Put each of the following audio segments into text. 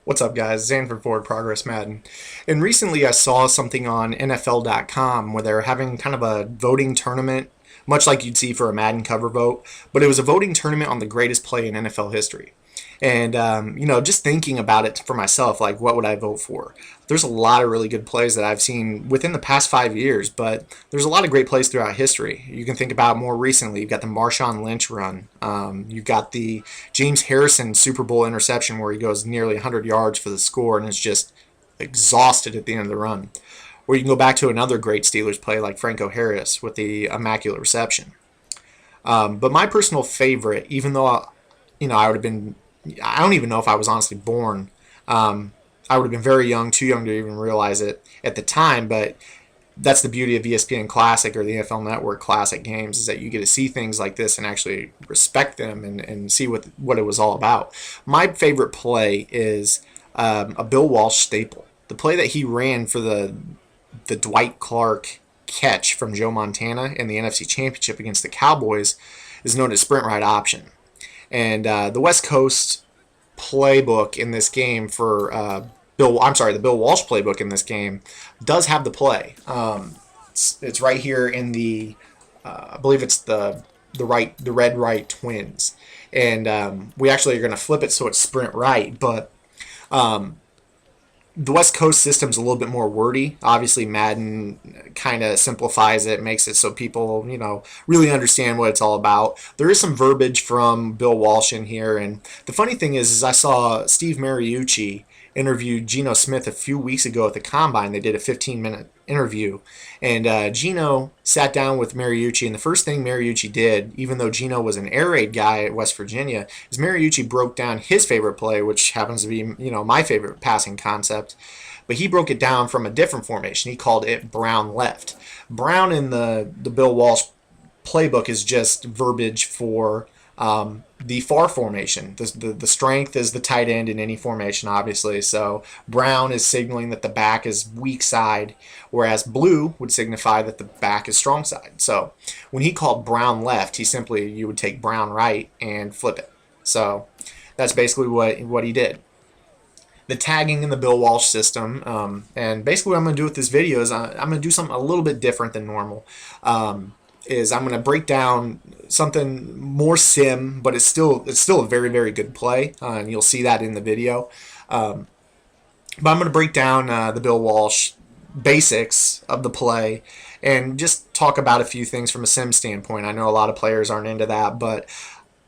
What's up, guys? Zanford Forward Progress Madden. And recently I saw something on NFL.com where they're having kind of a voting tournament, much like you'd see for a Madden cover vote, but it was a voting tournament on the greatest play in NFL history. And, just thinking about it for myself, like, what would I vote for? There's a lot of really good plays that I've seen within the past 5 years, but there's a lot of great plays throughout history. You can think about more recently. You've got the Marshawn Lynch run. You've got the James Harrison Super Bowl interception where he goes nearly 100 yards for the score and is just exhausted at the end of the run. Or you can go back to another great Steelers play like Franco Harris with the immaculate reception. But my personal favorite, even though I would have been, I don't even know if I was honestly born. I would have been very young, too young to even realize it at the time. But that's the beauty of ESPN Classic or the NFL Network Classic games, is that you get to see things like this and actually respect them and see what it was all about. My favorite play is a Bill Walsh staple. The play that he ran for the Dwight Clark catch from Joe Montana in the NFC Championship against the Cowboys is known as sprint right option. And the West Coast playbook in this game for the Bill Walsh playbook in this game does have the play. It's right here in the, I believe it's the red right twins, and we actually are going to flip it so it's sprint right, but the West Coast system's a little bit more wordy. Obviously, Madden kind of simplifies it, makes it so people, really understand what it's all about. There is some verbiage from Bill Walsh in here, and the funny thing is I saw Steve Mariucci interviewed Geno Smith a few weeks ago at the Combine. They did a 15-minute interview, and Geno sat down with Mariucci, and the first thing Mariucci did, even though Geno was an air raid guy at West Virginia, is Mariucci broke down his favorite play, which happens to be, my favorite passing concept, but he broke it down from a different formation. He called it Brown left. Brown in the Bill Walsh playbook is just verbiage for the far formation. The strength is the tight end in any formation, obviously. So brown is signaling that the back is weak side, whereas blue would signify that the back is strong side. So when he called brown left, you would take brown right and flip it. So that's basically what he did. The tagging in the Bill Walsh system, and basically what I'm going to do with this video is I'm going to do something a little bit different than normal. Is I'm going to break down something more sim, but it's still a very, very good play, and you'll see that in the video. But I'm going to break down the Bill Walsh basics of the play and just talk about a few things from a sim standpoint. I know a lot of players aren't into that, but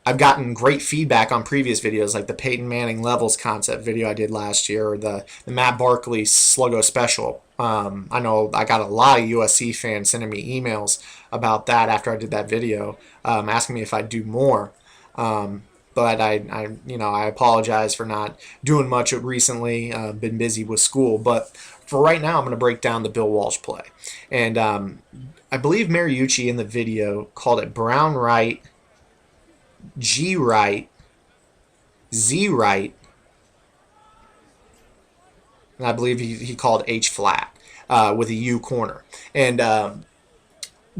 I've gotten great feedback on previous videos, like the Peyton Manning levels concept video I did last year, or the Matt Barkley Sluggo special. I know I got a lot of USC fans sending me emails about that after I did that video, asking me if I'd do more. But I apologize for not doing much recently. Been busy with school, but for right now, I'm going to break down the Bill Walsh play, and I believe Mariucci in the video called it brown right, G right, Z right, and I believe he called H flat with a U corner. And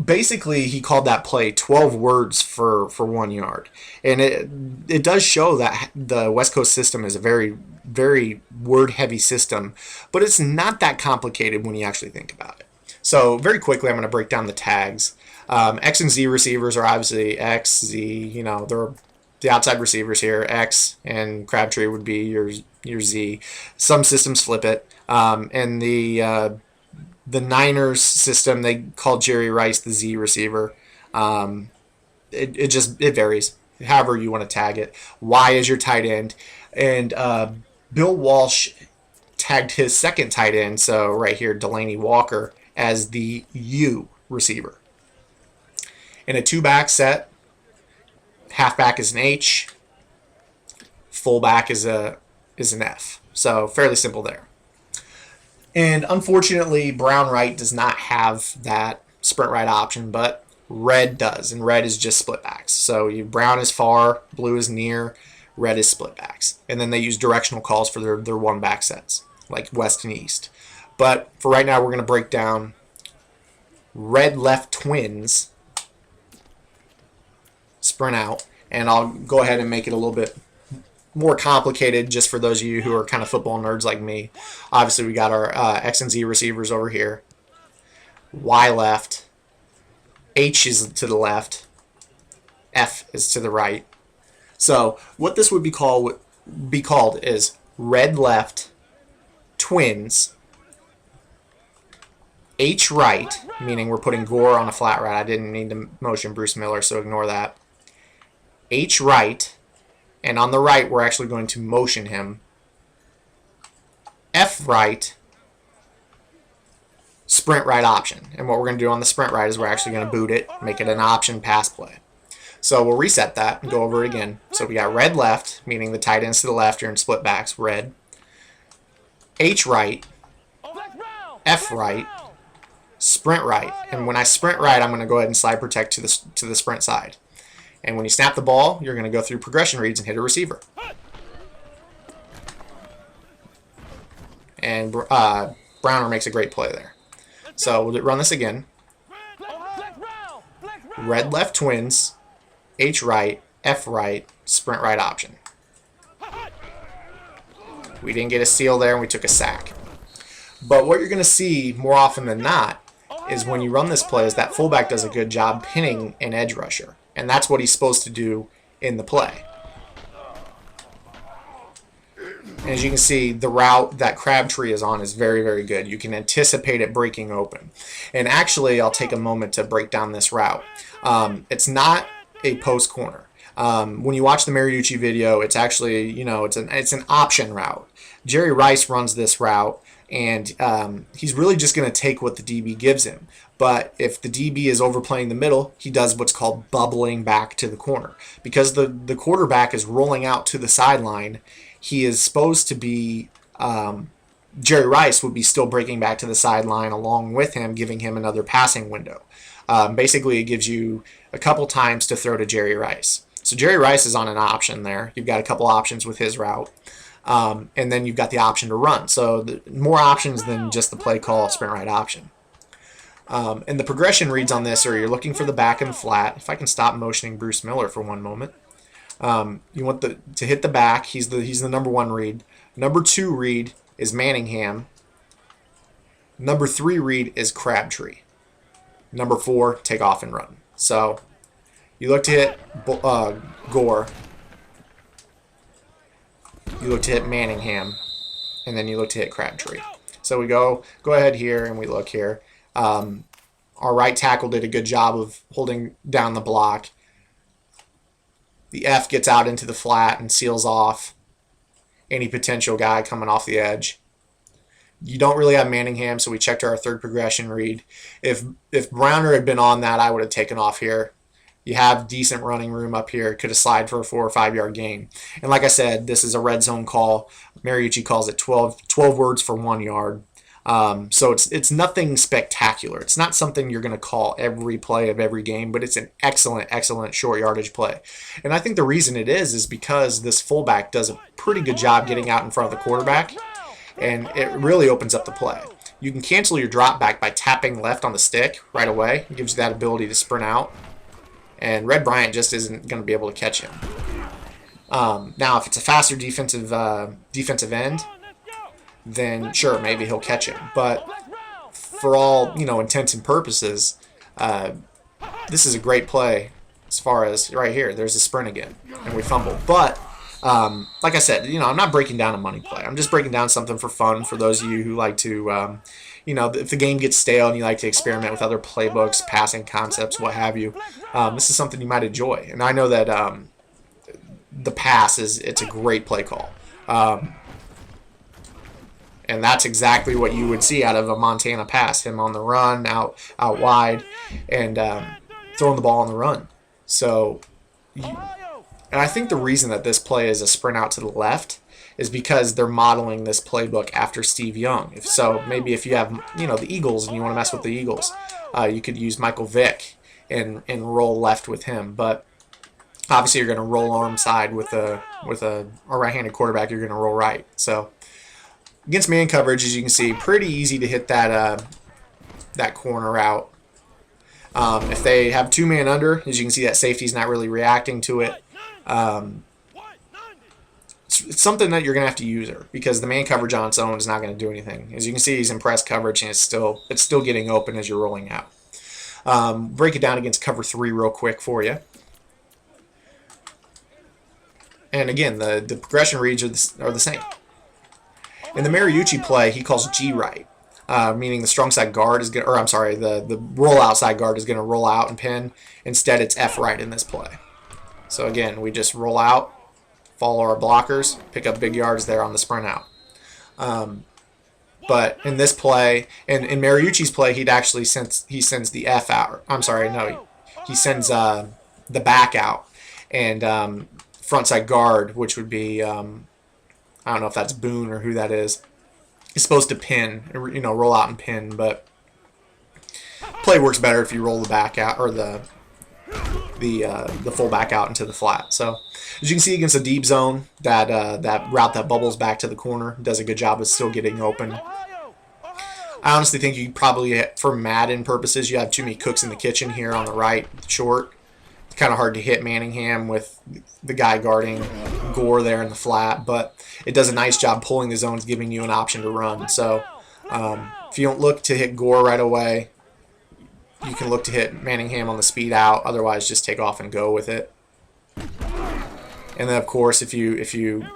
basically he called that play 12 words for 1 yard. And it does show that the West Coast system is a very, very word-heavy system, but it's not that complicated when you actually think about it. So very quickly, I'm going to break down the tags. X and Z receivers are obviously X, Z, they're the outside receivers here. X and Crabtree would be your Z. Some systems flip it. And the Niners system, they call Jerry Rice the Z receiver. It varies, however you want to tag it. Y is your tight end. And Bill Walsh tagged his second tight end, so right here, Delaney Walker, as the U receiver. In a two-back set, halfback is an H, fullback is an F. So fairly simple there. And unfortunately, brown right does not have that sprint right option, but red does, and red is just split backs. So brown is far, blue is near, red is split backs. And then they use directional calls for their one back sets, like west and east. But for right now, we're going to break down red left twins, sprint out, and I'll go ahead and make it a little bit more complicated just for those of you who are kind of football nerds like me. Obviously, we got our X and Z receivers over here. Y left. H is to the left. F is to the right. So what this would be called is red left, twins, H right, meaning we're putting Gore on a flat right. I didn't need to motion Bruce Miller, so ignore that. H right, and on the right we're actually going to motion him. F right, sprint right option. And what we're going to do on the sprint right is we're actually going to boot it, make it an option pass play. So we'll reset that and go over it again. So we got red left, meaning the tight ends to the left are in split backs, red. H right, F right, sprint right. And when I sprint right, I'm going to go ahead and slide protect to the sprint side. And when you snap the ball, you're going to go through progression reads and hit a receiver. And Browner makes a great play there. So we'll run this again. Red left twins, H right, F right, sprint right option. We didn't get a steal there, and we took a sack. But what you're going to see more often than not is when you run this play is that fullback does a good job pinning an edge rusher. And that's what he's supposed to do in the play. And as you can see, the route that Crabtree is on is very, very good. You can anticipate it breaking open. And actually, I'll take a moment to break down this route. It's not a post corner. When you watch the Mariucci video, it's actually, it's an option route. Jerry Rice runs this route, and he's really just going to take what the DB gives him. But if the DB is overplaying the middle, he does what's called bubbling back to the corner. Because the quarterback is rolling out to the sideline, he is supposed to be, Jerry Rice would be still breaking back to the sideline along with him, giving him another passing window. Basically, it gives you a couple times to throw to Jerry Rice. So Jerry Rice is on an option there. You've got a couple options with his route. And then you've got the option to run. So more options than just the play call sprint right option. And the progression reads on this are you're looking for the back and flat. If I can stop motioning Bruce Miller for one moment. You want to hit the back. He's the number 1 read. Number 2 read is Manningham. Number 3 read is Crabtree. Number 4, take off and run. So you look to hit Gore. You look to hit Manningham, and then you look to hit Crabtree. So we go ahead here and we look here. Our right tackle did a good job of holding down the block. The F gets out into the flat and seals off any potential guy coming off the edge. You don't really have Manningham, so we checked our 3rd progression read. If Browner had been on that, I would have taken off here. You have decent running room up here. Could have slid for a 4 or 5 yard gain. And like I said, this is a red zone call. Mariucci calls it 12 words for 1 yard. So it's nothing spectacular. It's not something you're going to call every play of every game, but it's an excellent, excellent short yardage play. And I think the reason it is because this fullback does a pretty good job getting out in front of the quarterback, and it really opens up the play. You can cancel your drop back by tapping left on the stick right away. It gives you that ability to sprint out. And Red Bryant just isn't going to be able to catch him. Now, if it's a faster defensive end, then sure, maybe he'll catch him. But for all intents and purposes, this is a great play. As far as right here, there's a sprint again, and we fumble. But like I said, I'm not breaking down a money play. I'm just breaking down something for fun for those of you who like to, if the game gets stale and you like to experiment with other playbooks, passing concepts, what have you. This is something you might enjoy. And I know that the pass it's a great play call. And that's exactly what you would see out of a Montana pass. Him on the run, out wide, and throwing the ball on the run. So, and I think the reason that this play is a sprint out to the left is because they're modeling this playbook after Steve Young. Maybe if you have, the Eagles and you want to mess with the Eagles, you could use Michael Vick and roll left with him. But obviously you're going to roll arm side with a right-handed quarterback. You're going to roll right. So against man coverage, as you can see, pretty easy to hit that corner out. If they have 2 man under, as you can see, that safety's not really reacting to it. it's something that you're going to have to use her, because the man coverage on its own is not going to do anything. As you can see, he's in press coverage, and it's still getting open as you're rolling out. Break it down against cover 3 real quick for you. And again, the progression reads are the same. In the Mariucci play, he calls G right, meaning the strong side guard is going to, or I'm sorry, the roll outside guard is going to roll out and pin. Instead, it's F right in this play. So again, we just roll out, follow our blockers, pick up big yards there on the sprint out. But in this play, and in Mariucci's play, he sends the F out. I'm sorry, no, he sends the back out, and front side guard, which would be I don't know if that's Boone or who that is supposed to pin, roll out and pin. But play works better if you roll the back out, or the full back out into the flat. So as you can see against a deep zone, that route that bubbles back to the corner does a good job of still getting open. I honestly think you probably, for Madden purposes, you have too many cooks in the kitchen here on the right short. It's kind of hard to hit Manningham with the guy guarding Gore there in the flat, but it does a nice job pulling the zones, giving you an option to run. So if you don't look to hit Gore right away, you can look to hit Manningham on the speed out. Otherwise, just take off and go with it. And then, of course, if you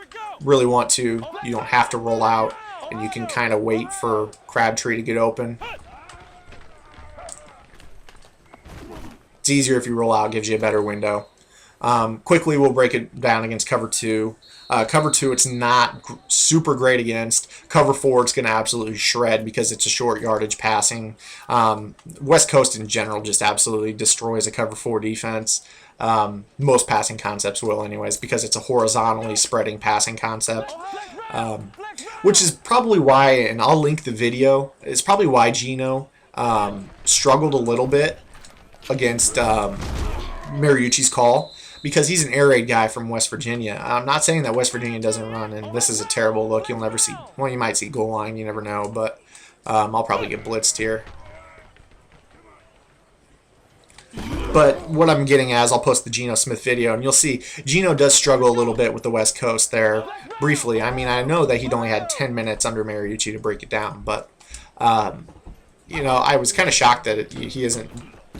really want to, you don't have to roll out, and you can kind of wait for Crabtree to get open. It's easier if you roll out, gives you a better window. Quickly, we'll break it down against cover 2. Cover 2, it's not super great against. Cover 4, it's going to absolutely shred because it's a short yardage passing. West Coast in general just absolutely destroys a cover 4 defense. Most passing concepts will anyways, because it's a horizontally spreading passing concept. Which is probably why, and I'll link the video, it's probably why Geno struggled a little bit against Mariucci's call, because he's an air raid guy from West Virginia. I'm not saying that West Virginia doesn't run, and this is a terrible look. You'll never see, well, you might see goal line, you never know, but I'll probably get blitzed here. But what I'm getting at is I'll post the Geno Smith video, and you'll see Geno does struggle a little bit with the West Coast there briefly. I mean, I know that he'd only had 10 minutes under Mariucci to break it down, but, I was kind of shocked that he isn't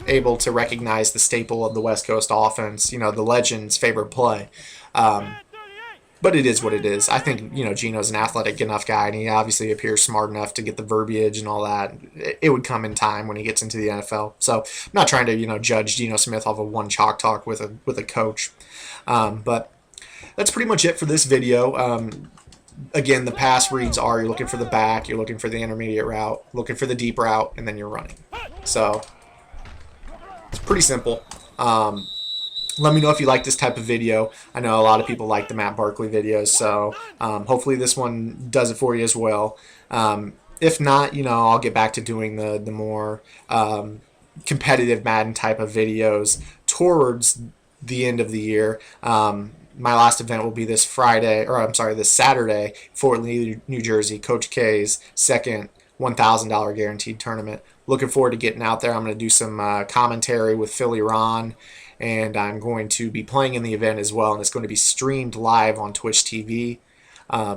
able to recognize the staple of the West Coast offense, the legend's favorite play. But it is what it is. I think, Geno's an athletic enough guy, and he obviously appears smart enough to get the verbiage and all that. It would come in time when he gets into the NFL. So I'm not trying to, judge Geno Smith off of one chalk talk with a coach. But that's pretty much it for this video. Again, the pass reads are, you're looking for the back, you're looking for the intermediate route, looking for the deep route, and then you're running. So it's pretty simple. Let me know if you like this type of video. I know a lot of people like the Matt Barkley videos, so hopefully this one does it for you as well. If not, I'll get back to doing the more competitive Madden type of videos towards the end of the year. My last event will be this Saturday, Fort Lee, New Jersey, Coach K's second $1,000 guaranteed tournament. Looking forward to getting out there. I'm going to do some commentary with Philly Ron, and I'm going to be playing in the event as well, and it's going to be streamed live on Twitch TV.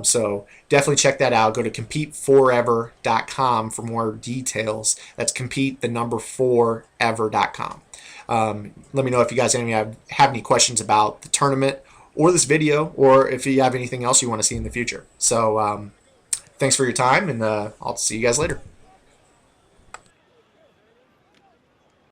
So definitely check that out. Go to competeforever.com for more details. That's compete4ever.com. Let me know if you guys have any questions about the tournament or this video, or if you have anything else you want to see in the future. So thanks for your time, and I'll see you guys later.